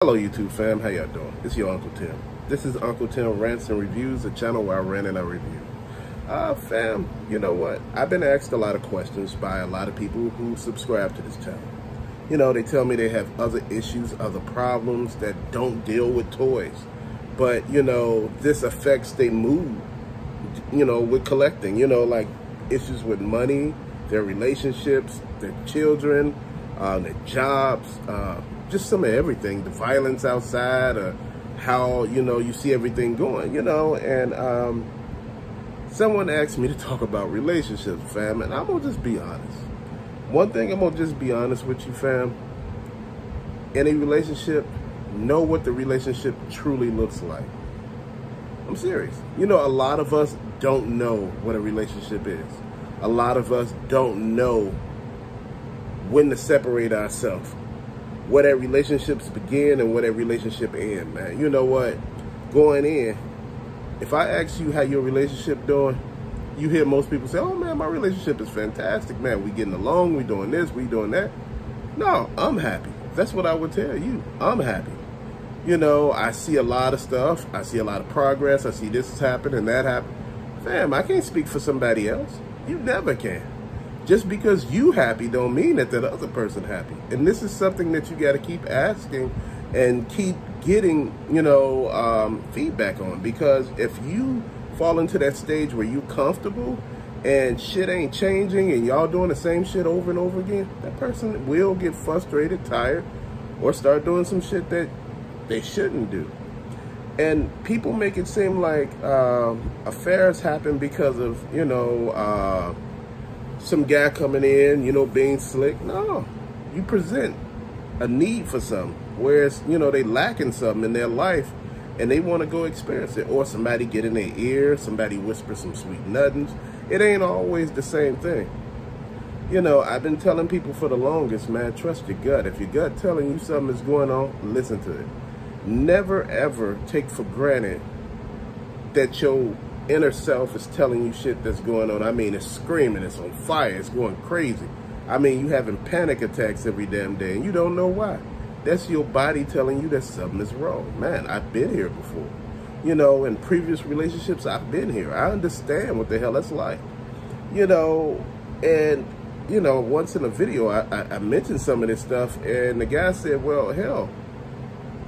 Hello YouTube fam, how y'all doing? It's your Uncle Tim. This is Uncle Tim Rants and Reviews, a channel where I rant and I review. Fam, you know what? I've been asked a lot of questions by a lot of people who subscribe to this channel. You know, they tell me they have other issues, other problems that don't deal with toys. But, you know, this affects their mood, you know, with collecting. You know, like issues with money, their relationships, their children, their jobs, just some of everything, the violence outside, how, you know, you see everything going, you know, and someone asked me to talk about relationships, fam, and I'm gonna just be honest. One thing I'm gonna just be honest with you, fam. In a relationship, know what the relationship truly looks like. I'm serious. You know, a lot of us don't know what a relationship is. A lot of us don't know when to separate ourselves. Where that relationships begin and where that relationship end, man. You know what? Going in, if I ask you how your relationship doing, you hear most people say, oh man, my relationship is fantastic, man. We getting along, we doing this, we doing that. No, I'm happy. That's what I would tell you. I'm happy. You know, I see a lot of stuff. I see a lot of progress. I see this happen and that happen. Fam, I can't speak for somebody else. You never can. Just because you happy don't mean that the other person happy. And this is something that you got to keep asking and keep getting, you know, feedback on. Because if you fall into that stage where you comfortable and shit ain't changing and y'all doing the same shit over and over again, that person will get frustrated, tired, or start doing some shit that they shouldn't do. And people make it seem like affairs happen because of, you know, some guy coming in, you know, being slick. No, you present a need for something, whereas, you know, they lacking something in their life and they want to go experience it. Or somebody get in their ear, somebody whisper some sweet nothings. It ain't always the same thing. You know, I've been telling people for the longest, man, trust your gut. If your gut telling you something is going on, listen to it. Never ever take for granted that your inner self is telling you shit that's going on. I mean, it's screaming, it's on fire, it's going crazy. I mean, you having panic attacks every damn day and you don't know why. That's your body telling you that something is wrong. Man, I've been here before. You know, in previous relationships, I've been here. I understand what the hell that's like. You know, and, you know, once in a video, I mentioned some of this stuff and the guy said, well, hell,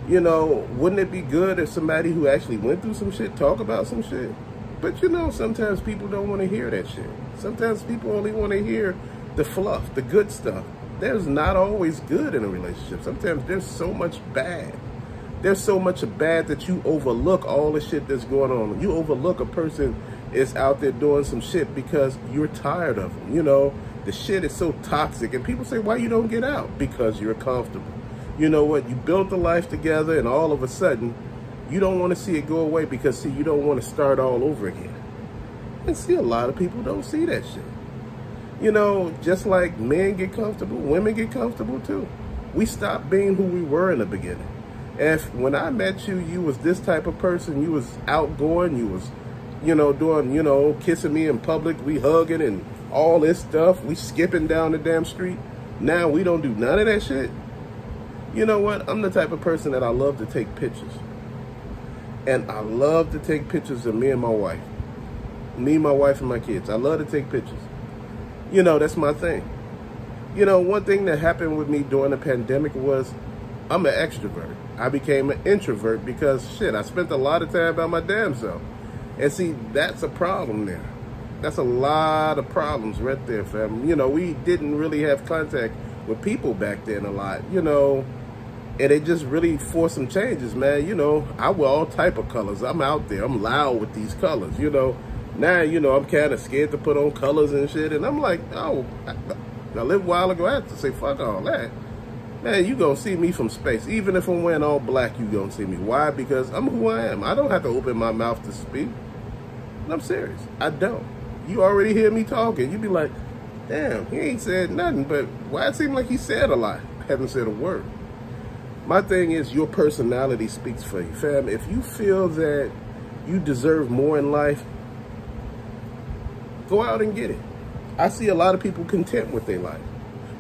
you know, wouldn't it be good if somebody who actually went through some shit talk about some shit? But you know, sometimes people don't want to hear that shit. Sometimes people only want to hear the fluff, the good stuff. There's not always good in a relationship. Sometimes there's so much bad. There's so much bad that you overlook all the shit that's going on. You overlook a person is out there doing some shit because you're tired of them. You know, the shit is so toxic. And people say, why you don't get out? Because you're comfortable. You know what? You built a life together and all of a sudden, you don't want to see it go away because, see, you don't want to start all over again. And see, a lot of people don't see that shit. You know, just like men get comfortable, women get comfortable too. We stop being who we were in the beginning. If when I met you, you was this type of person, you was outgoing, you was, you know, doing, you know, kissing me in public, we hugging and all this stuff, we skipping down the damn street. Now we don't do none of that shit. You know what? I'm the type of person that I love to take pictures. And I love to take pictures of me and my wife. Me, my wife, and my kids. I love to take pictures. You know, that's my thing. You know, one thing that happened with me during the pandemic was I'm an extrovert. I became an introvert because, shit, I spent a lot of time by my damn self. And see, that's a problem there. That's a lot of problems right there, fam. You know, we didn't really have contact with people back then a lot, you know. And they just really forced some changes, man. You know, I wear all type of colors. I'm out there. I'm loud with these colors, you know. Now, you know, I'm kind of scared to put on colors and shit. And I'm like, oh, a little while ago, I had to say, fuck all that. Man, you going to see me from space. Even if I'm wearing all black, you going to see me. Why? Because I'm who I am. I don't have to open my mouth to speak. And I'm serious. I don't. You already hear me talking. You be like, damn, he ain't said nothing. But why it seem like he said a lot? I haven't said a word. My thing is your personality speaks for you, fam. If you feel that you deserve more in life, go out and get it. I see a lot of people content with their life.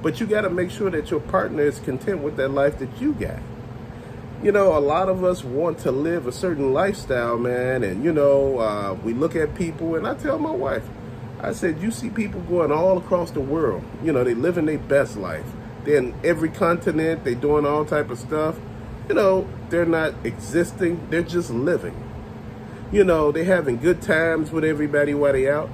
But you got to make sure that your partner is content with that life that you got. You know, a lot of us want to live a certain lifestyle, man. And, you know, we look at people, and I tell my wife, I said, you see people going all across the world. You know, they living their best life. They're in every continent. They're doing all type of stuff. You know, they're not existing. They're just living. You know, they having good times with everybody while they out.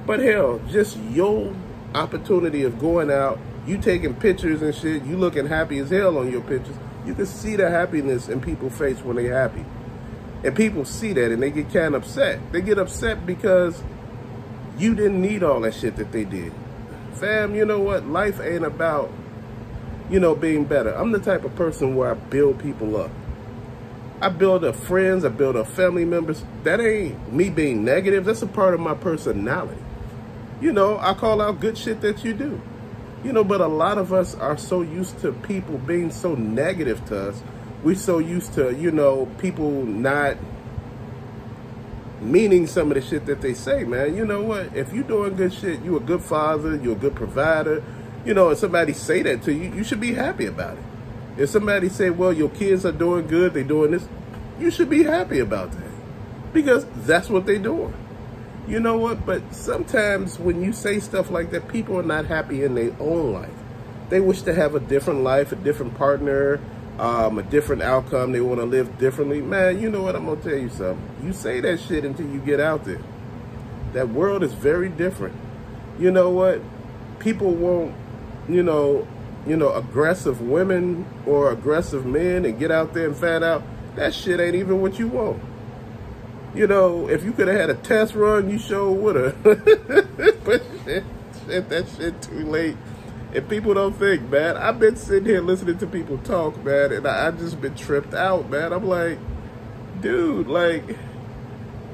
But hell, just your opportunity of going out, you taking pictures and shit, you looking happy as hell on your pictures. You can see the happiness in people's face when they're happy. And people see that and they get kind of upset. They get upset because you didn't need all that shit that they did. Fam, you know what? Life ain't about, you know, being better. I'm the type of person where I build people up. I build up friends, I build up family members. That ain't me being negative. That's a part of my personality. You know, I call out good shit that you do. You know, but a lot of us are so used to people being so negative to us. We're so used to, you know, people not meaning some of the shit that they say, man. You know what? If you're doing good shit, you're a good father, you're a good provider. You know, if somebody say that to you, you should be happy about it. If somebody say, well, your kids are doing good, they're doing this, you should be happy about that. Because that's what they're doing. You know what? But sometimes when you say stuff like that, people are not happy in their own life. They wish to have a different life, a different partner, a different outcome. They want to live differently. Man, you know what? I'm going to tell you something. You say that shit until you get out there. That world is very different. You know what? People won't, you know, aggressive women or aggressive men and get out there and find out that shit ain't even what you want. You know, if you could have had a test run, you sure would have. But shit, that shit too late. And people don't think, man. I've been sitting here listening to people talk, man, and I just been tripped out, man. I'm like, dude, like,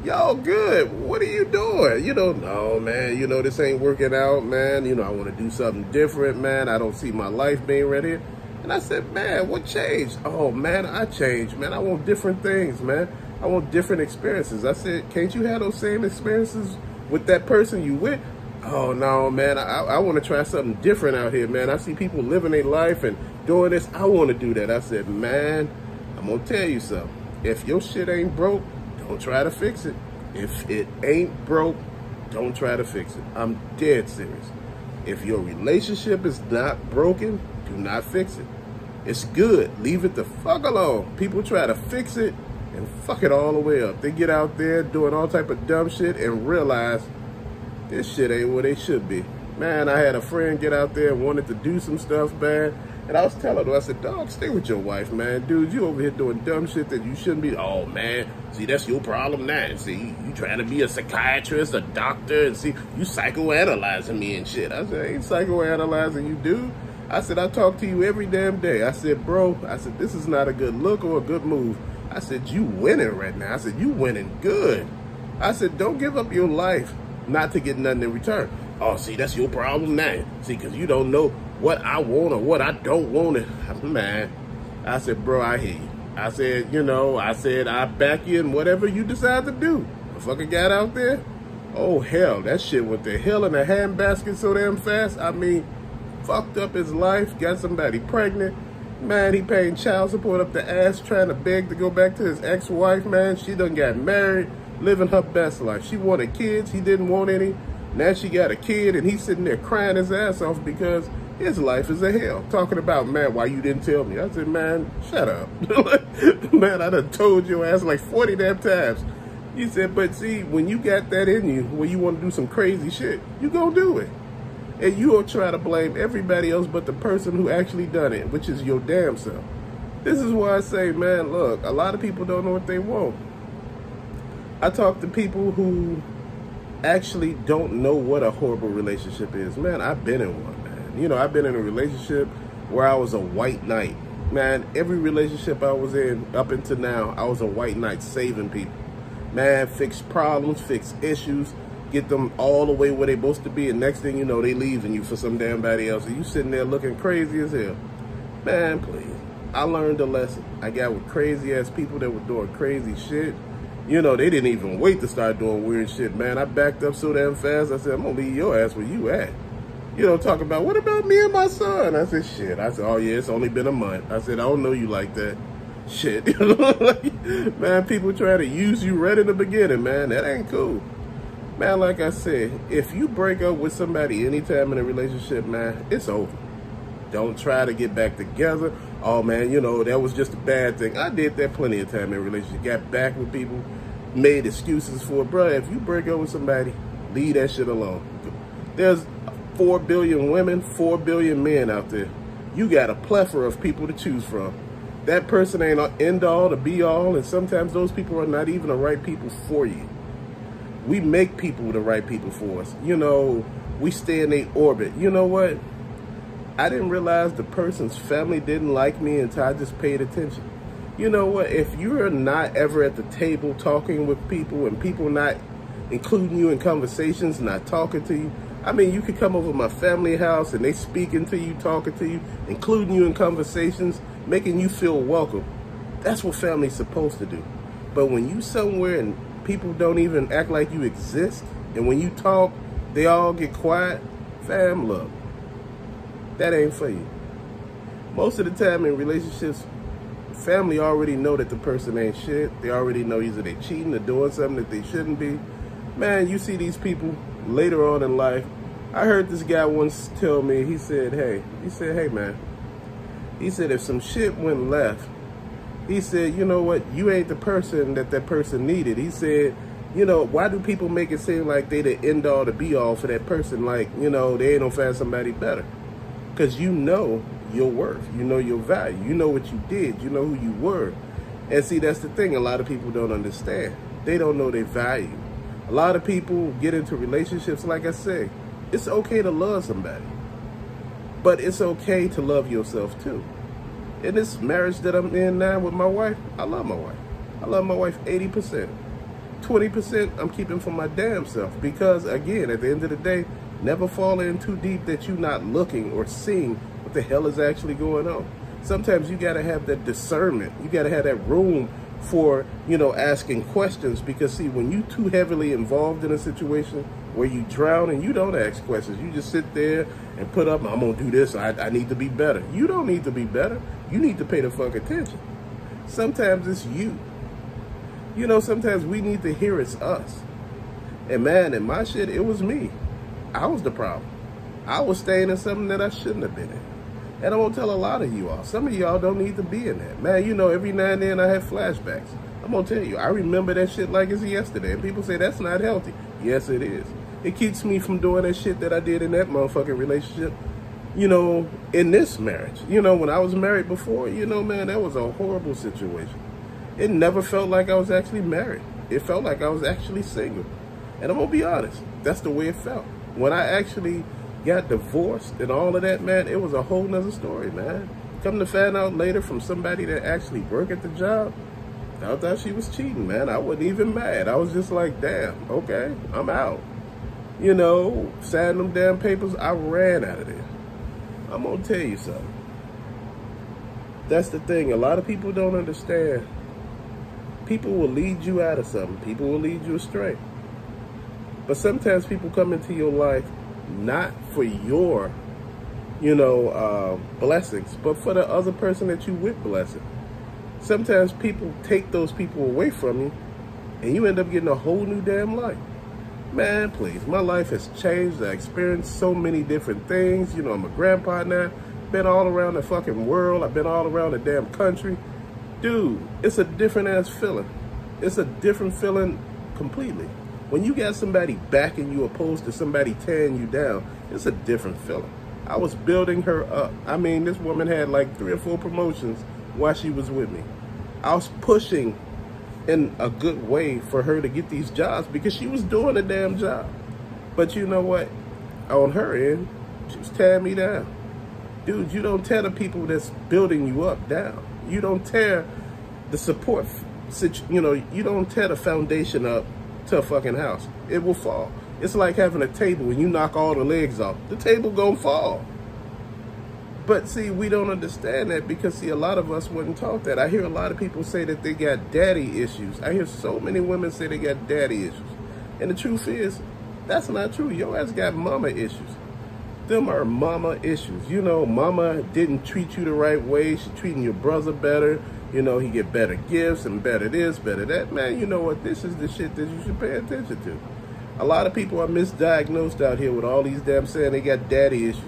y'all good. What are you doing? You know, no, man, you know, this ain't working out, man. You know, I want to do something different, man. I don't see my life being right here. And I said, man, what changed? Oh, man, I changed, man. I want different things, man. I want different experiences. I said, can't you have those same experiences with that person you with? Oh, no, man, I want to try something different out here, man. I see people living their life and doing this. I want to do that. I said, man, I'm going to tell you something. If your shit ain't broke, don't try to fix it. If it ain't broke, don't try to fix it. I'm dead serious. If your relationship is not broken, do not fix it. It's good. Leave it the fuck alone. People try to fix it and fuck it all the way up. They get out there doing all type of dumb shit and realize this shit ain't what they should be. Man, I had a friend get out there and wanted to do some stuff, man. And I was telling her, I said, dog, stay with your wife, man. Dude, you over here doing dumb shit that you shouldn't be. Oh, man, see, that's your problem now. See, you trying to be a psychiatrist, a doctor, and see, you psychoanalyzing me and shit. I said, I ain't psychoanalyzing you, dude. I said, I talk to you every damn day. I said, bro, I said, this is not a good look or a good move. I said, you winning right now. I said, you winning good. I said, don't give up your life not to get nothing in return. Oh, see, that's your problem now. See, because you don't know what I want or what I don't want. Man, I said, bro, I hear you. I said, you know, I back you in whatever you decide to do. The fucker got out there. Oh, hell, that shit went to hell in a handbasket so damn fast. I mean, fucked up his life, got somebody pregnant. Man, he paying child support up the ass, trying to beg to go back to his ex-wife, man. She done got married, living her best life. She wanted kids, he didn't want any. Now she got a kid, and he's sitting there crying his ass off because his life is a hell. Talking about, man, why you didn't tell me? I said, man, shut up. Man, I done told your ass like 40 damn times. He said, but see, when you got that in you, when you want to do some crazy shit, you gonna do it. And you'll try to blame everybody else but the person who actually done it, which is your damn self. This is why I say, man, look, a lot of people don't know what they want. I talk to people who actually don't know what a horrible relationship is. Man, I've been in one, man. You know, I've been in a relationship where I was a white knight. Man, every relationship I was in up until now, I was a white knight saving people. Man, fix problems, fix issues, get them all the way where they're supposed to be, and next thing you know, they leaving you for some damn body else, and you sitting there looking crazy as hell. Man, please. I learned a lesson. I got with crazy-ass people that were doing crazy shit. You know, they didn't even wait to start doing weird shit, man. I backed up so damn fast, I said, I'm gonna leave your ass where you at. You know, talking about, what about me and my son? I said, shit. I said, oh yeah, it's only been a month. I said, I don't know you like that. Shit, you know, like, man, people try to use you right in the beginning, man. That ain't cool. Man, like I said, if you break up with somebody anytime in a relationship, man, it's over. Don't try to get back together. Oh, man, you know, that was just a bad thing. I did that plenty of time in a relationship. Got back with people, made excuses for it. Bro, if you break up with somebody, leave that shit alone. There's 4 billion women, 4 billion men out there. You got a plethora of people to choose from. That person ain't an end all to be all, and sometimes those people are not even the right people for you. We make people the right people for us. You know, we stay in their orbit. You know what? I didn't realize the person's family didn't like me until I just paid attention. You know what? If you're not ever at the table talking with people and people not including you in conversations, not talking to you, I mean, you could come over to my family house and they speaking to you, talking to you, including you in conversations, making you feel welcome. That's what family's supposed to do. But when you somewhere and people don't even act like you exist, and when you talk, they all get quiet, fam, look, that ain't for you. Most of the time in relationships, family already know that the person ain't shit. They already know either they cheating or doing something that they shouldn't be. Man, you see these people later on in life. I heard this guy once tell me, he said, hey man, he said, if some shit went left, he said, you know what, you ain't the person that person needed. He said, you know, why do people make it seem like they the end all to be all for that person? Like, you know, they ain't gonna find somebody better. Because you know your worth, you know your value, you know what you did, you know who you were. And see, that's the thing a lot of people don't understand. They don't know their value. A lot of people get into relationships, like I say, it's okay to love somebody, but it's okay to love yourself too. In this marriage that I'm in now with my wife, I love my wife. I love my wife 80%. 20% I'm keeping for my damn self, because again, at the end of the day, never fall in too deep that you're not looking or seeing what the hell is actually going on. Sometimes you gotta have that discernment. You gotta have that room for, you know, asking questions, because see, when you too heavily involved in a situation where you drown and you don't ask questions, you just sit there and put up, I'm gonna do this, I need to be better. You don't need to be better. You need to pay the fuck attention. Sometimes it's you. You know, sometimes we need to hear it's us. And man, in my shit, it was me. I was the problem. I was staying in something that I shouldn't have been in. And I won't tell a lot of you all. Some of y'all don't need to be in that. Man, you know, every now and then I have flashbacks. I'm going to tell you, I remember that shit like it's yesterday. And people say that's not healthy. Yes, it is. It keeps me from doing that shit that I did in that motherfucking relationship, you know, in this marriage. You know, when I was married before, you know, man, that was a horrible situation. It never felt like I was actually married. It felt like I was actually single. And I'm going to be honest, that's the way it felt. When I actually got divorced and all of that, man, it was a whole nother story, man. Come to find out later from somebody that actually worked at the job, I thought she was cheating, man. I wasn't even mad. I was just like, damn, okay, I'm out. You know, signed them damn papers, I ran out of there. I'm gonna tell you something. That's the thing, a lot of people don't understand. People will lead you out of something. People will lead you astray. But sometimes people come into your life not for your, you know, blessings, but for the other person that you with blessing. Sometimes people take those people away from you, and you end up getting a whole new damn life. Man, please, my life has changed. I experienced so many different things. You know, I'm a grandpa now. Been all around the fucking world. I've been all around the damn country. Dude, it's a different ass feeling. It's a different feeling completely. When you got somebody backing you opposed to somebody tearing you down, it's a different feeling. I was building her up. I mean, this woman had like 3 or 4 promotions while she was with me. I was pushing in a good way for her to get these jobs because she was doing a damn job. But you know what? On her end, she was tearing me down. Dude, you don't tear the people that's building you up down. You don't tear the support, you know, you don't tear the foundation up to a fucking house. It will fall. It's like having a table and you knock all the legs off. The table gonna fall. But see, we don't understand that because see, a lot of us wasn't taught that. I hear a lot of people say that they got daddy issues. I hear so many women say they got daddy issues. And the truth is, that's not true. Your ass got mama issues. Them are mama issues. You know, mama didn't treat you the right way. She treating your brother better. You know, he get better gifts and better this, better that. Man, you know what? This is the shit that you should pay attention to. A lot of people are misdiagnosed out here with all these damn saying they got daddy issues.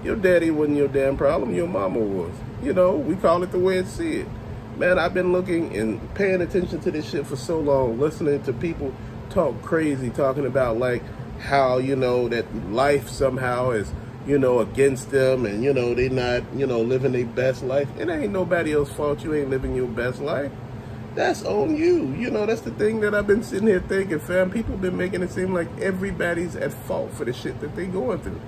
Your daddy wasn't your damn problem. Your mama was. You know, we call it the way it's said. Man, I've been looking and paying attention to this shit for so long, listening to people talk crazy, talking about like how, you know, that life somehow is, you know, against them and, you know, they not, you know, living their best life. It ain't nobody else's fault you ain't living your best life. That's on you. You know, that's the thing that I've been sitting here thinking, fam. People been making it seem like everybody's at fault for the shit that they going through.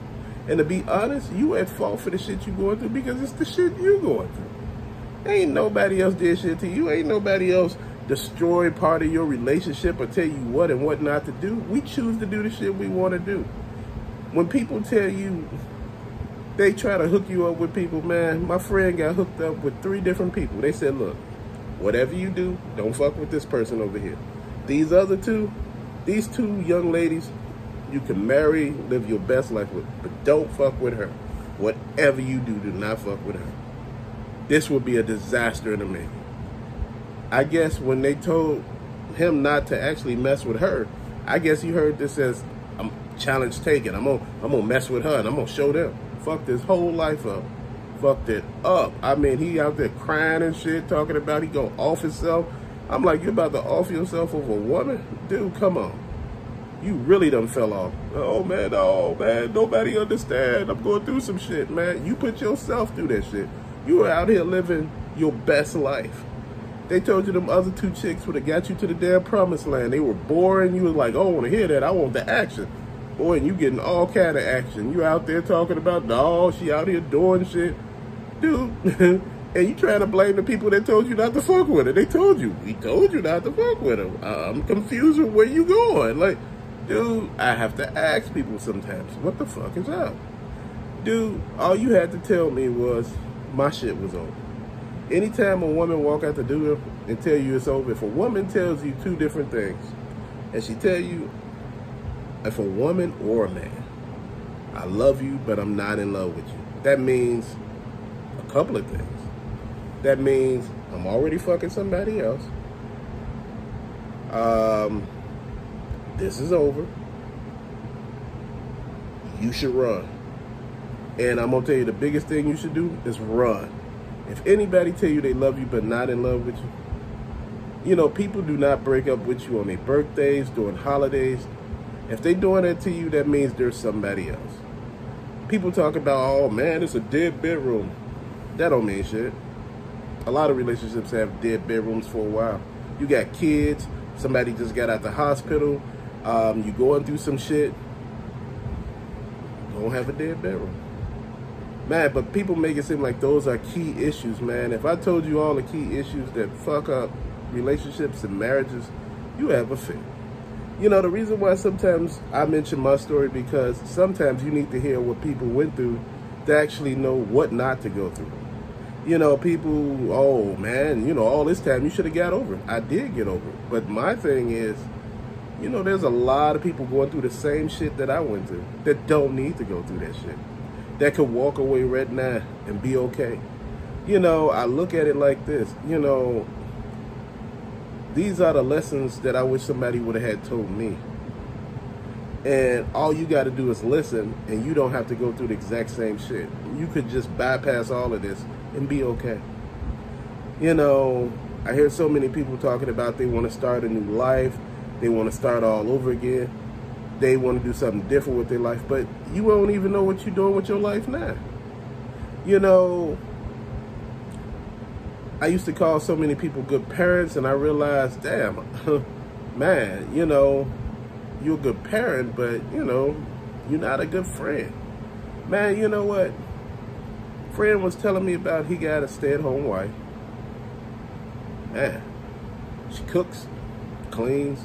And to be honest, you at fault for the shit you going through because it's the shit you going through. Ain't nobody else did shit to you. Ain't nobody else destroy part of your relationship or tell you what and what not to do. We choose to do the shit we want to do. When people tell you they try to hook you up with people, man, my friend got hooked up with 3 different people. They said, look, whatever you do, don't fuck with this person over here. These other 2, these 2 young ladies, you can marry, live your best life with, but don't fuck with her. Whatever you do, do not fuck with her. This would be a disaster in the making. I guess when they told him not to actually mess with her, I guess he heard this as challenge taken. I'm gonna mess with her and I'm gonna show them. Fucked his whole life up. Fucked it up. I mean, he out there crying and shit, talking about he gonna off himself. I'm like, you about to off yourself over a woman? Dude, come on. You really done fell off. Oh man, nobody understand. I'm going through some shit, man. You put yourself through that shit. You are out here living your best life. They told you them other 2 chicks would have got you to the damn promised land. They were boring. You was like, oh, I want to hear that. I want the action. Boy, and you getting all kind of action. You out there talking about, no, she out here doing shit. Dude, and you trying to blame the people that told you not to fuck with her. They told you. We told you not to fuck with her. I'm confused with where you going. Like, dude, I have to ask people sometimes, what the fuck is up? Dude, all you had to tell me was my shit was over. Anytime a woman walk out the door and tell you it's over, if a woman tells you 2 different things, and she tell you, if a woman or a man, I love you, but I'm not in love with you, that means a couple of things. That means I'm already fucking somebody else. This is over. You should run. And I'm gonna tell you the biggest thing you should do is run. If anybody tell you they love you but not in love with you, you know, people do not break up with you on their birthdays, during holidays. If they doing that to you, that means there's somebody else. People talk about, oh man, it's a dead bedroom. That don't mean shit. A lot of relationships have dead bedrooms for a while. You got kids, somebody just got out the hospital, you going through some shit, don't have a dead bedroom. Man, but people make it seem like those are key issues, man. If I told you all the key issues that fuck up relationships and marriages, you have a fit. You know, the reason why sometimes I mention my story, because sometimes you need to hear what people went through to actually know what not to go through. You know, people, oh man, you know, all this time you should have got over it. I did get over it. But my thing is, you know, there's a lot of people going through the same shit that I went through that don't need to go through that shit. That could walk away right now and be okay. You know, I look at it like this. You know, these are the lessons that I wish somebody would have had told me. And all you got to do is listen, and you don't have to go through the exact same shit. You could just bypass all of this and be okay. You know, I hear so many people talking about they want to start a new life. They want to start all over again. They want to do something different with their life, but you won't even know what you're doing with your life now. You know, I used to call so many people good parents, and I realized, damn, man, you know, you're a good parent, but, you know, you're not a good friend. Man, you know what? Friend was telling me about he got a stay-at-home wife. Man, she cooks, cleans.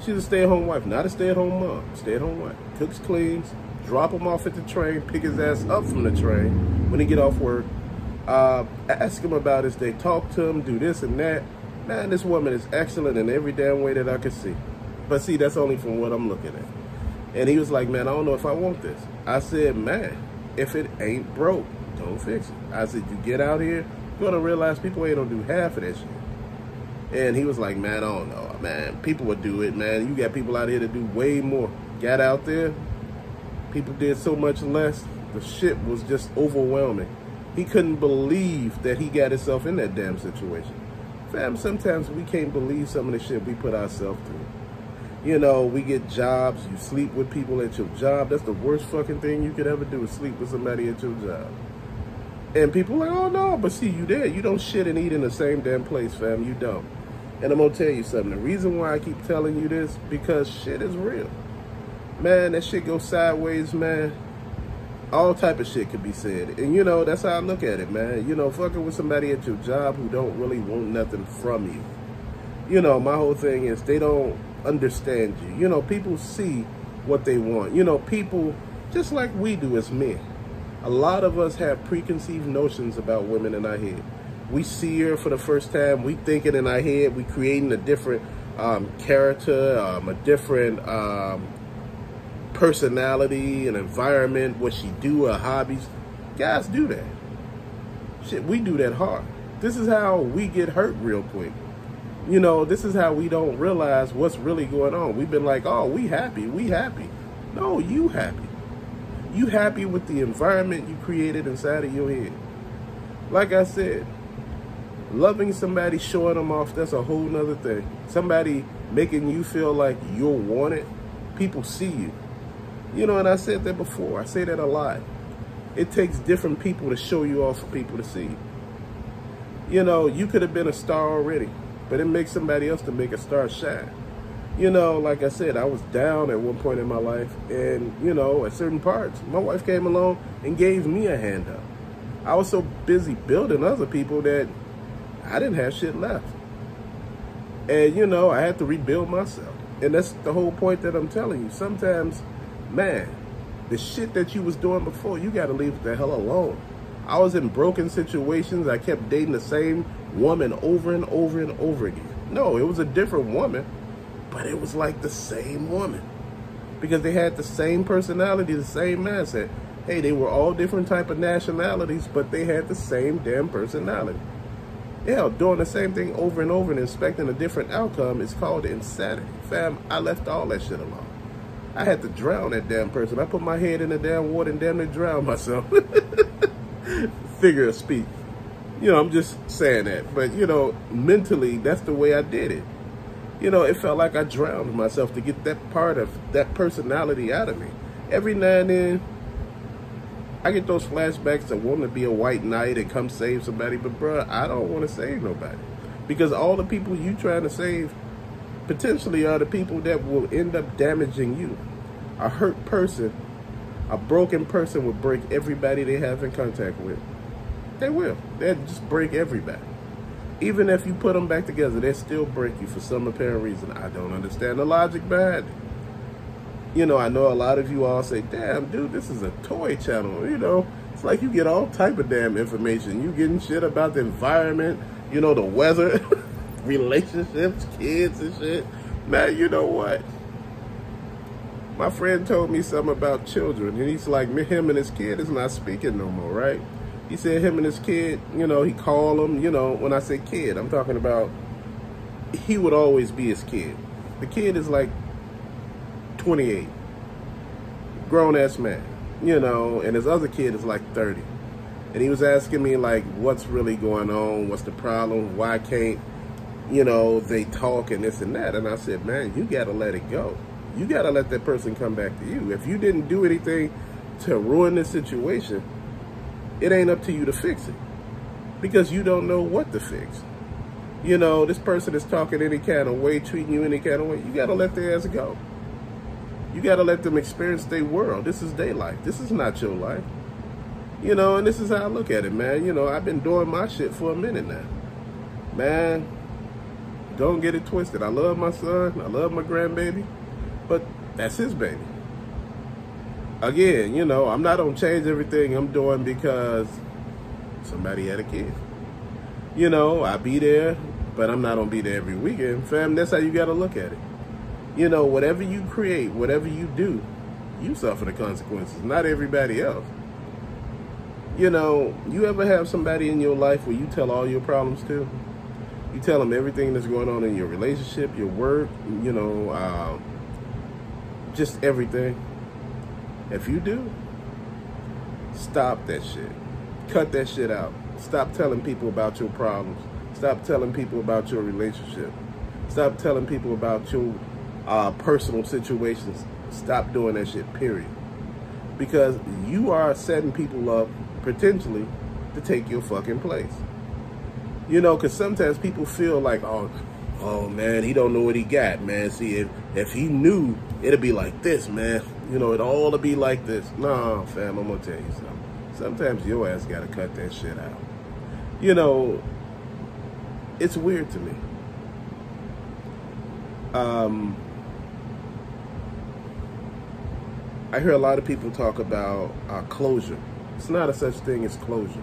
She's a stay-at-home wife, not a stay-at-home mom. Stay-at-home wife. Cooks, cleans, drop him off at the train, pick his ass up from the train when he get off work. Ask him about his day, talk to him, do this and that. Man, this woman is excellent in every damn way that I could see. But see, that's only from what I'm looking at. And he was like, man, I don't know if I want this. I said, man, if it ain't broke, don't fix it. I said, you get out here, You're gonna realize people ain't gonna do half of that shit. And he was like, man, I don't know, man. People would do it, man. You got people out here to do way more. Got out there, people did so much less. The shit was just overwhelming. He couldn't believe that he got himself in that damn situation. Fam, sometimes we can't believe some of the shit we put ourselves through. You know, we get jobs, you sleep with people at your job. That's the worst fucking thing you could ever do, is sleep with somebody at your job. And people are like, oh no, but see, you there. You don't shit and eat in the same damn place, fam. You don't. And I'm gonna tell you something. The reason why I keep telling you this, because shit is real. Man, that shit goes sideways, man. All type of shit could be said. And you know, that's how I look at it, man. You know, fucking with somebody at your job who don't really want nothing from you. You know, my whole thing is they don't understand you. You know, people see what they want. You know, people, just like we do as men, a lot of us have preconceived notions about women in our head. We see her for the first time, we think it in our head, we creating a different character, a different personality, an environment, what she do, her hobbies. Guys do that. Shit, we do that hard. This is how we get hurt real quick. You know, this is how we don't realize what's really going on. We've been like, oh, we happy, we happy. No, you happy. You happy with the environment you created inside of your head. Like I said, loving somebody, showing them off, that's a whole nother thing. Somebody making you feel like you're wanted, people see you. You know, and I said that before. I say that a lot. It takes different people to show you off for people to see. You know, you could have been a star already, but it makes somebody else to make a star shine. You know, like I said, I was down at one point in my life, and, you know, at certain parts, my wife came along and gave me a hand up. I was so busy building other people that I didn't have shit left. And, you know, I had to rebuild myself. And that's the whole point that I'm telling you. Sometimes, man, the shit that you was doing before, you got to leave the hell alone. I was in broken situations. I kept dating the same woman over and over and over again. No, it was a different woman, but it was like the same woman. Because they had the same personality, the same mindset. Hey, they were all different type of nationalities, but they had the same damn personality. Yeah, doing the same thing over and over and expecting a different outcome is called insanity. Fam, I left all that shit alone. I had to drown that damn person. I put my head in the damn water and damn near drowned myself. Figure of speech. You know, I'm just saying that. But, you know, mentally, that's the way I did it. You know, it felt like I drowned myself to get that part of that personality out of me. Every now and then, I get those flashbacks of wanting to be a white knight and come save somebody. But, bro, I don't want to save nobody. Because all the people you trying to save potentially are the people that will end up damaging you. A hurt person, a broken person will break everybody they have in contact with. They will. They'll just break everybody. Even if you put them back together, they'll still break you for some apparent reason. I don't understand the logic behind it. You know, I know a lot of you all say, damn, dude, this is a toy channel. You know, it's like you get all type of damn information. You getting shit about the environment, you know, the weather, relationships, kids and shit. Man, you know what? My friend told me something about children, and he's like, him and his kid is not speaking no more, right? He said him and his kid, you know, he called him, you know, when I say kid, I'm talking about he would always be his kid. The kid is like 28, grown-ass man, you know, and his other kid is like 30. And he was asking me, like, what's really going on? What's the problem? Why can't, you know, they talk and this and that? And I said, man, you got to let it go. You got to let that person come back to you. If you didn't do anything to ruin the situation, it ain't up to you to fix it. Because you don't know what to fix. You know, this person is talking any kind of way, treating you any kind of way. You got to let their ass go. You got to let them experience their world. This is their life. This is not your life. You know, and this is how I look at it, man. You know, I've been doing my shit for a minute now. Man, don't get it twisted. I love my son. I love my grandbaby. But that's his baby. Again, you know, I'm not going to change everything I'm doing because somebody had a kid. You know, I be there, but I'm not going to be there every weekend. Fam, that's how you got to look at it. You know, whatever you create, whatever you do, you suffer the consequences, not everybody else. You know, you ever have somebody in your life where you tell all your problems to? You tell them everything that's going on in your relationship, your work, you know, just everything. If you do, stop that shit. Cut that shit out. Stop telling people about your problems. Stop telling people about your relationship. Stop telling people about your personal situations. Stop doing that shit, period. Because you are setting people up, potentially, to take your fucking place. You know, because sometimes people feel like, oh man, he don't know what he got, man. See, if he knew, it'd be like this, man. You know, it all to be like this. Nah, fam, I'm gonna tell you something. Sometimes your ass gotta cut that shit out. You know, it's weird to me. I hear a lot of people talk about closure. It's not a such thing as closure.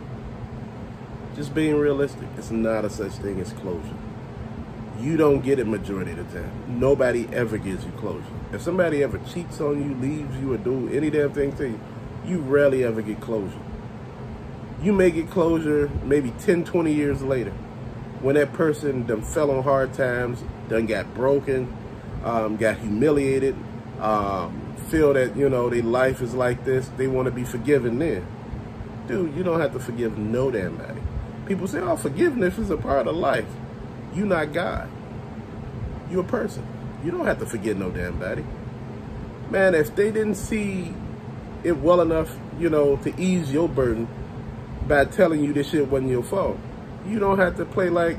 Just being realistic, it's not a such thing as closure. You don't get it majority of the time. Nobody ever gives you closure. If somebody ever cheats on you, leaves you, or do any damn thing to you, you rarely ever get closure. You may get closure maybe 10, 20 years later, when that person done fell on hard times, done got broken, got humiliated, feel that, you know, their life is like this, they want to be forgiven then. Dude, you don't have to forgive no damn body. People say, oh, forgiveness is a part of life. You not God. You a person. You don't have to forget no damn body. Man, if they didn't see it well enough, you know, to ease your burden by telling you this shit wasn't your fault, you don't have to play like,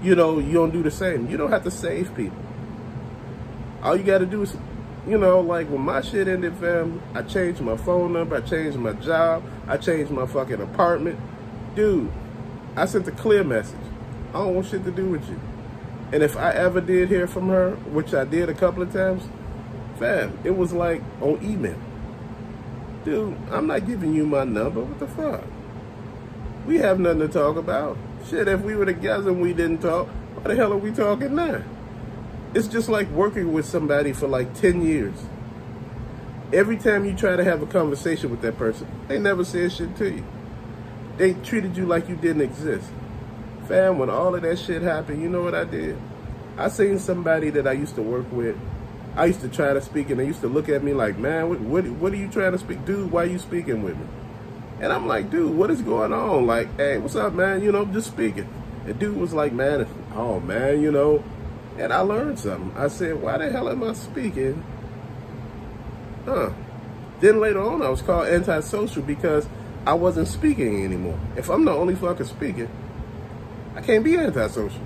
you know, you don't do the same. You don't have to save people. All you got to do is, you know, like when my shit ended, fam, I changed my phone number, I changed my job, I changed my fucking apartment. Dude, I sent a clear message. I don't want shit to do with you. And if I ever did hear from her, which I did a couple of times, fam, it was like on email. Dude, I'm not giving you my number. What the fuck? We have nothing to talk about. Shit, if we were together and we didn't talk, why the hell are we talking now? It's just like working with somebody for like 10 years. Every time you try to have a conversation with that person, they never said shit to you. They treated you like you didn't exist. Fam, when all of that shit happened, you know what I did? I seen somebody that I used to work with. I used to try to speak, and they used to look at me like, man, what are you trying to speak? Dude, why are you speaking with me? And I'm like, dude, what is going on? Like, hey, what's up, man? You know, I'm just speaking. And dude was like, man, oh, man, you know. And I learned something. I said, why the hell am I speaking? Then later on, I was called antisocial because I wasn't speaking anymore. If I'm the only fucking speaking, I can't be antisocial.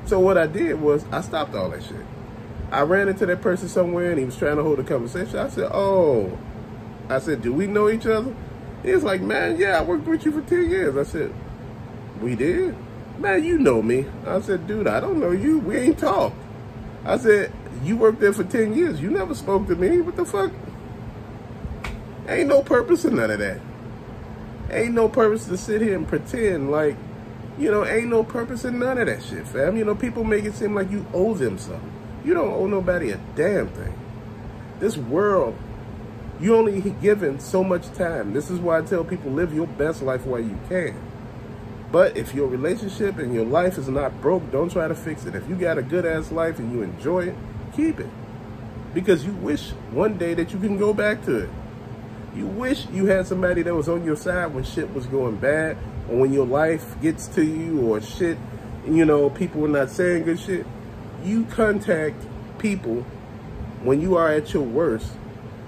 So what I did was I stopped all that shit. I ran into that person somewhere and he was trying to hold a conversation. I said, oh. I said, do we know each other? He was like, man, yeah, I worked with you for 10 years. I said, we did? Man, you know me. I said, dude, I don't know you. We ain't talked. I said, you worked there for 10 years. You never spoke to me. What the fuck? Ain't no purpose in none of that. Ain't no purpose to sit here and pretend like, you know, ain't no purpose in none of that shit, fam. You know, people make it seem like you owe them something. You don't owe nobody a damn thing. This world, you only given so much time. This is why I tell people, live your best life while you can. But if your relationship and your life is not broke, don't try to fix it. If you got a good-ass life and you enjoy it, keep it. Because you wish one day that you can go back to it. You wish you had somebody that was on your side when shit was going bad, or when your life gets to you, or shit, you know, people are not saying good shit. You contact people when you are at your worst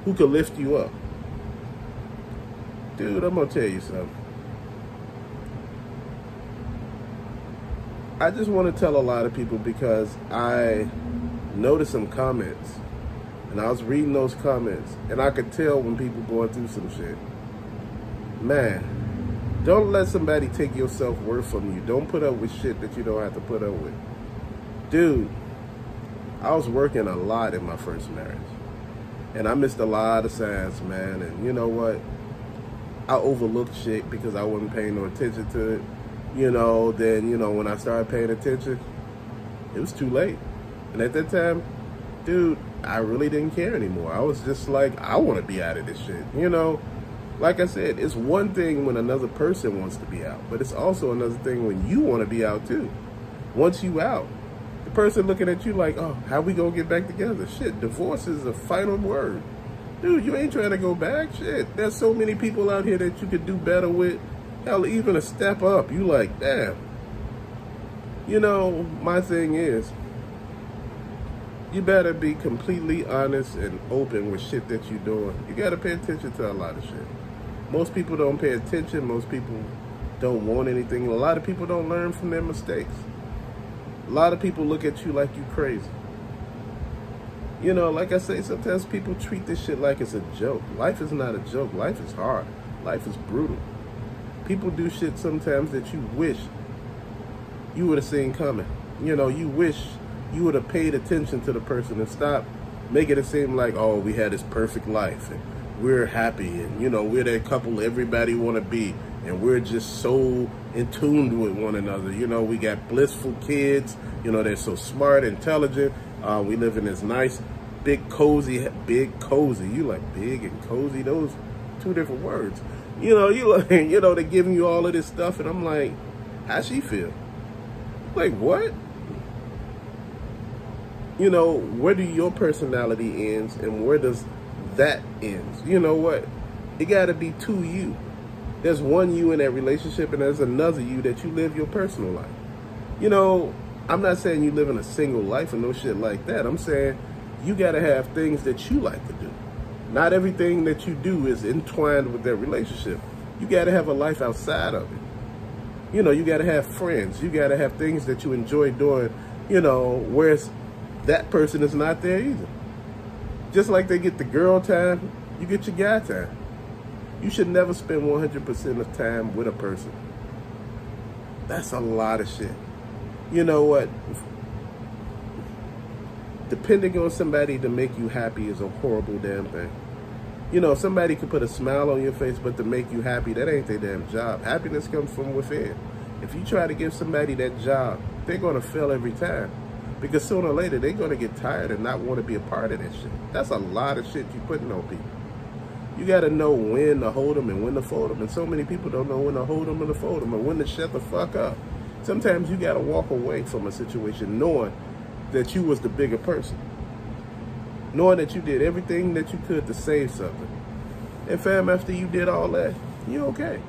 who can lift you up. Dude, I'm going to tell you something. I just want to tell a lot of people because I noticed some comments. And I was reading those comments, and I could tell when people going through some shit. Man, don't let somebody take your self-worth from you. Don't put up with shit that you don't have to put up with. Dude, I was working a lot in my first marriage. And I missed a lot of signs, man. And you know what? I overlooked shit because I wasn't paying no attention to it. You know, then, you know, when I started paying attention, it was too late. And at that time, dude, I really didn't care anymore. I was just like, I want to be out of this shit, you know? Like I said, it's one thing when another person wants to be out, but it's also another thing when you want to be out too. Once you out, the person looking at you like, oh, how we gonna get back together? Shit, divorce is the final word. Dude, you ain't trying to go back. Shit, there's so many people out here that you could do better with. Hell, even a step up. You like, damn. You know, my thing is, you better be completely honest and open with shit that you're doing. You gotta pay attention to a lot of shit. Most people don't pay attention. Most people don't want anything. A lot of people don't learn from their mistakes. A lot of people look at you like you crazy. You know, like I say, sometimes people treat this shit like it's a joke. Life is not a joke. Life is hard. Life is brutal. People do shit sometimes that you wish you would have seen coming. You know, you wish you would have paid attention to the person and stop making it seem like, oh, we had this perfect life and we're happy and, you know, we're that couple everybody want to be and we're just so in tune with one another. You know, we got blissful kids. You know, they're so smart, intelligent. We live in this nice, big, cozy. You like big and cozy? Those two different words. You know, you like, you know, they're giving you all of this stuff, and I'm like, how she feel? Like, what? You know, where do your personality ends and where does that ends? You know what? It got to be two you. There's one you in that relationship, and there's another you that you live your personal life. You know, I'm not saying you live in a single life or no shit like that. I'm saying you got to have things that you like to do. Not everything that you do is entwined with that relationship. You got to have a life outside of it. You know, you got to have friends. You got to have things that you enjoy doing, you know, whereas that person is not there either. Just like they get the girl time, you get your guy time. You should never spend 100% of time with a person. That's a lot of shit. You know what? Depending on somebody to make you happy is a horrible damn thing. You know, somebody could put a smile on your face, but to make you happy, that ain't their damn job. Happiness comes from within. If you try to give somebody that job, they're going to fail every time. Because sooner or later, they're going to get tired and not want to be a part of that shit. That's a lot of shit you're putting on people. You got to know when to hold them and when to fold them. And so many people don't know when to hold them and to fold them and when to shut the fuck up. Sometimes you got to walk away from a situation knowing that you was the bigger person. Knowing that you did everything that you could to save something. And fam, after you did all that, you're okay.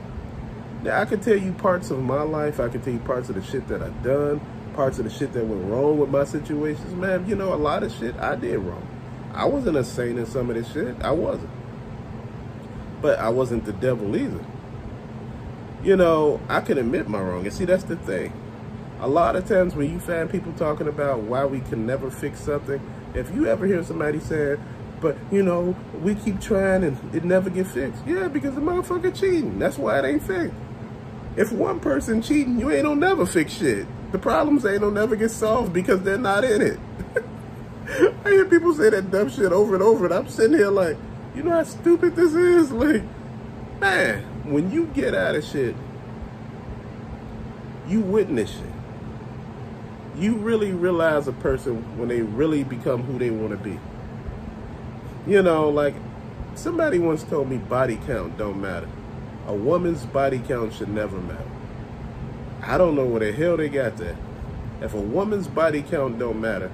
Now, I can tell you parts of my life. I can tell you parts of the shit that I've done. Parts of the shit that went wrong with my situations. Man, you know, a lot of shit I did wrong. I wasn't a saint in some of this shit. I wasn't. But I wasn't the devil either. You know, I can admit my wrong. And see, that's the thing. A lot of times when you find people talking about why we can never fix something, if you ever hear somebody saying, but, you know, we keep trying and it never get fixed. Yeah, because the motherfucker cheating. That's why it ain't fixed. If one person cheating, you ain't gonna never fix shit. The problems ain't gonna never get solved because they're not in it. I hear people say that dumb shit over and over, and I'm sitting here like, you know how stupid this is? Like, man, when you get out of shit, you witness shit. You really realize a person when they really become who they want to be. You know, like, somebody once told me body count don't matter. A woman's body count should never matter. I don't know where the hell they got that. If a woman's body count don't matter,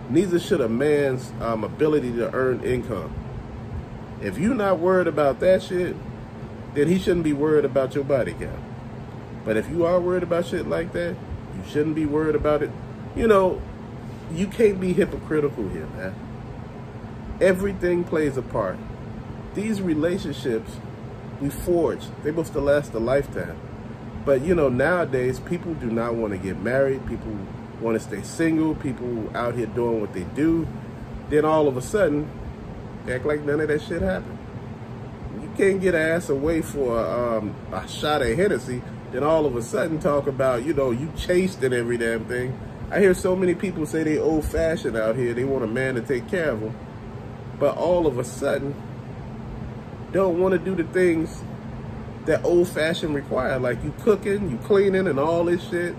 neither should a man's ability to earn income. If you're not worried about that shit, then he shouldn't be worried about your body count. But if you are worried about shit like that, you shouldn't be worried about it. You know, you can't be hypocritical here, man. Everything plays a part. These relationships we forge, they're supposed to last a lifetime. But, you know, nowadays, people do not want to get married. People want to stay single. People out here doing what they do. Then all of a sudden, act like none of that shit happened. You can't get an ass away for a shot of Hennessy, then all of a sudden talk about, you know, you chased and every damn thing. I hear so many people say they old-fashioned out here. They want a man to take care of them. But all of a sudden, don't want to do the things that old-fashioned require. Like you cooking, you cleaning, and all this shit.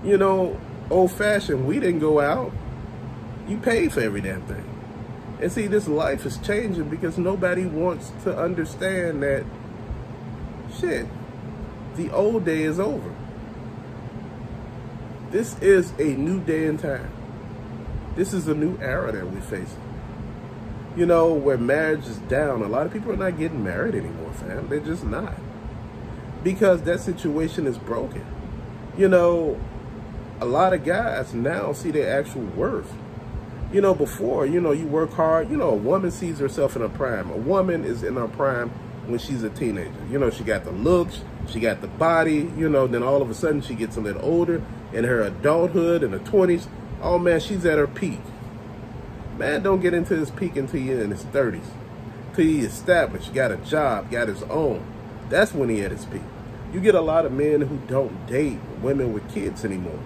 You know, old-fashioned, we didn't go out. You paid for every damn thing. And see, this life is changing because nobody wants to understand that shit, the old day is over. This is a new day and time. This is a new era that we're facing. You know, where marriage is down, a lot of people are not getting married anymore, fam. They're just not. Because that situation is broken. You know, a lot of guys now see their actual worth. You know, before, you know, you work hard. You know, a woman sees herself in her prime. A woman is in her prime when she's a teenager. You know, she got the looks, she got the body, you know, then all of a sudden she gets a little older in her adulthood, in her 20s. Oh, man, she's at her peak. Man, don't get into his peak until you're in his 30s. Till he established, got a job, got his own. That's when he at his peak. You get a lot of men who don't date women with kids anymore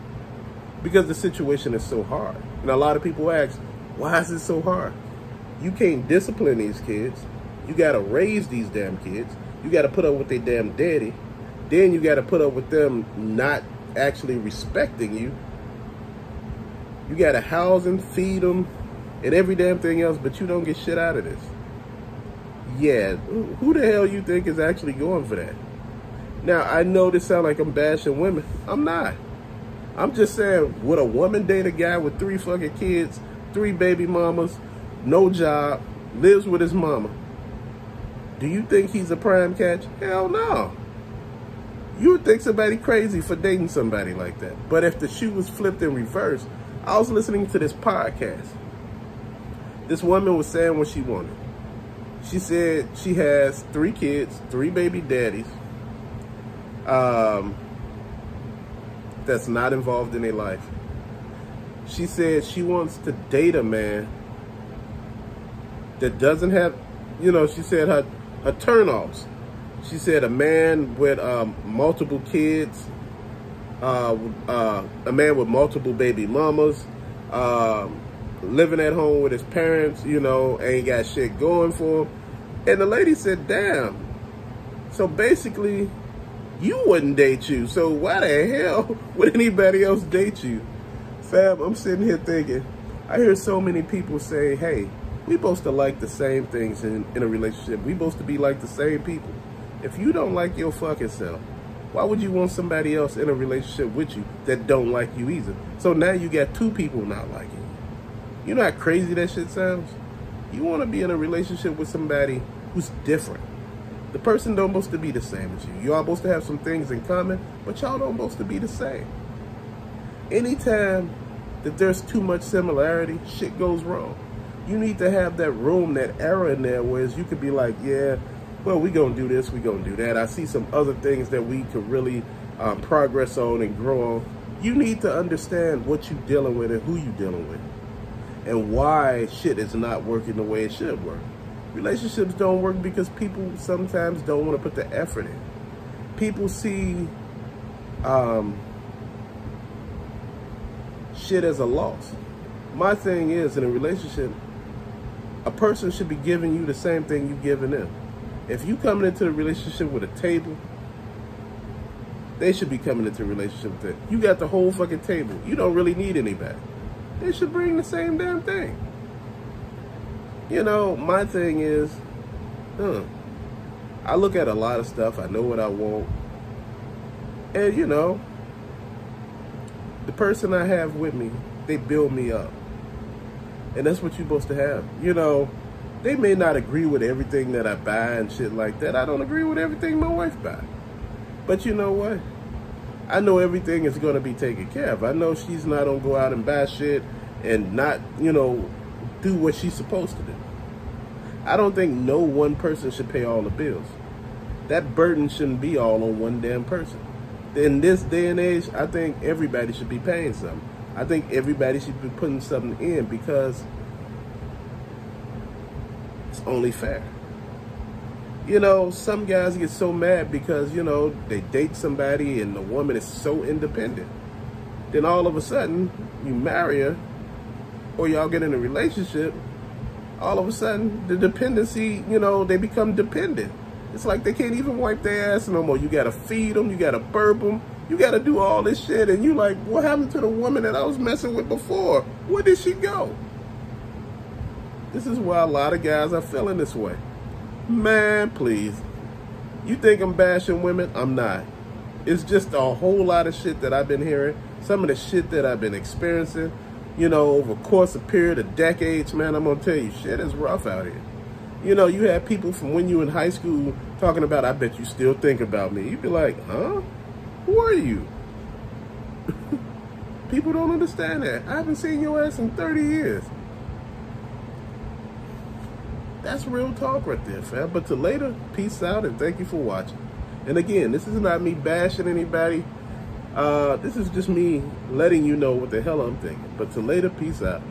because the situation is so hard. And a lot of people ask, why is it so hard? You can't discipline these kids. You got to raise these damn kids. You got to put up with their damn daddy. Then you got to put up with them not actually respecting you. You got to house them, feed them, and every damn thing else, but you don't get shit out of this. Yeah, who the hell you think is actually going for that? Now, I know this sounds like I'm bashing women. I'm not. I'm just saying, would a woman date a guy with 3 fucking kids, 3 baby mamas, no job, lives with his mama? Do you think he's a prime catch? Hell no. You would think somebody crazy for dating somebody like that. But if the shoe was flipped in reverse, I was listening to this podcast. This woman was saying what she wanted. She said she has 3 kids, 3 baby daddies, that's not involved in their life. She said she wants to date a man that doesn't have, you know, she said her turnoffs. She said a man with multiple kids, a man with multiple baby mamas, living at home with his parents, you know, ain't got shit going for him. And the lady said, damn, so basically you wouldn't date you, so why the hell would anybody else date you? Fam, I'm sitting here thinking, I hear so many people say, hey, we supposed to like the same things in a relationship. We supposed to be like the same people. If you don't like your fucking self, why would you want somebody else in a relationship with you that don't like you either? So now you got 2 people not liking you. You know how crazy that shit sounds? You want to be in a relationship with somebody who's different. The person don't supposed to be the same as you. Y'all supposed to have some things in common, but y'all don't supposed to be the same. Anytime that there's too much similarity, shit goes wrong. You need to have that room, that era in there, whereas you could be like, yeah, well, we gonna do this, we gonna do that. I see some other things that we could really progress on and grow on. You need to understand what you're dealing with and who you're dealing with, and why shit is not working the way it should work. Relationships don't work because people sometimes don't want to put the effort in. People see shit as a loss. My thing is, in a relationship, a person should be giving you the same thing you're giving them. If you coming into the relationship with a table, they should be coming into a relationship with that. You got the whole fucking table. You don't really need anybody. They should bring the same damn thing. You know, my thing is, I look at a lot of stuff. I know what I want. And, you know, the person I have with me, they build me up. And that's what you're supposed to have. You know, they may not agree with everything that I buy and shit like that. I don't agree with everything my wife buys. But you know what? I know everything is going to be taken care of. I know she's not going to go out and buy shit and not, you know, do what she's supposed to do. I don't think no one person should pay all the bills. That burden shouldn't be all on one damn person. In this day and age, I think everybody should be paying something. I think everybody should be putting something in because it's only fair. You know, some guys get so mad because, you know, they date somebody and the woman is so independent. Then all of a sudden, you marry her or y'all get in a relationship, all of a sudden, the dependency, you know, they become dependent. It's like they can't even wipe their ass no more. You got to feed them. You got to burp them. You got to do all this shit. And you like, what happened to the woman that I was messing with before? Where did she go? This is why a lot of guys are feeling this way. Man, please. You think I'm bashing women? I'm not. It's just a whole lot of shit that I've been hearing. Some of the shit that I've been experiencing, you know, over the course of a period of decades, man. I'm gonna tell you, shit is rough out here. You know, you have people from when you were in high school talking about, I bet you still think about me. You'd be like, huh? Who are you? People don't understand that. I haven't seen your ass in 30 years. That's real talk right there, fam. But till later, peace out and thank you for watching. And again, this is not me bashing anybody. This is just me letting you know what the hell I'm thinking. But till later, peace out.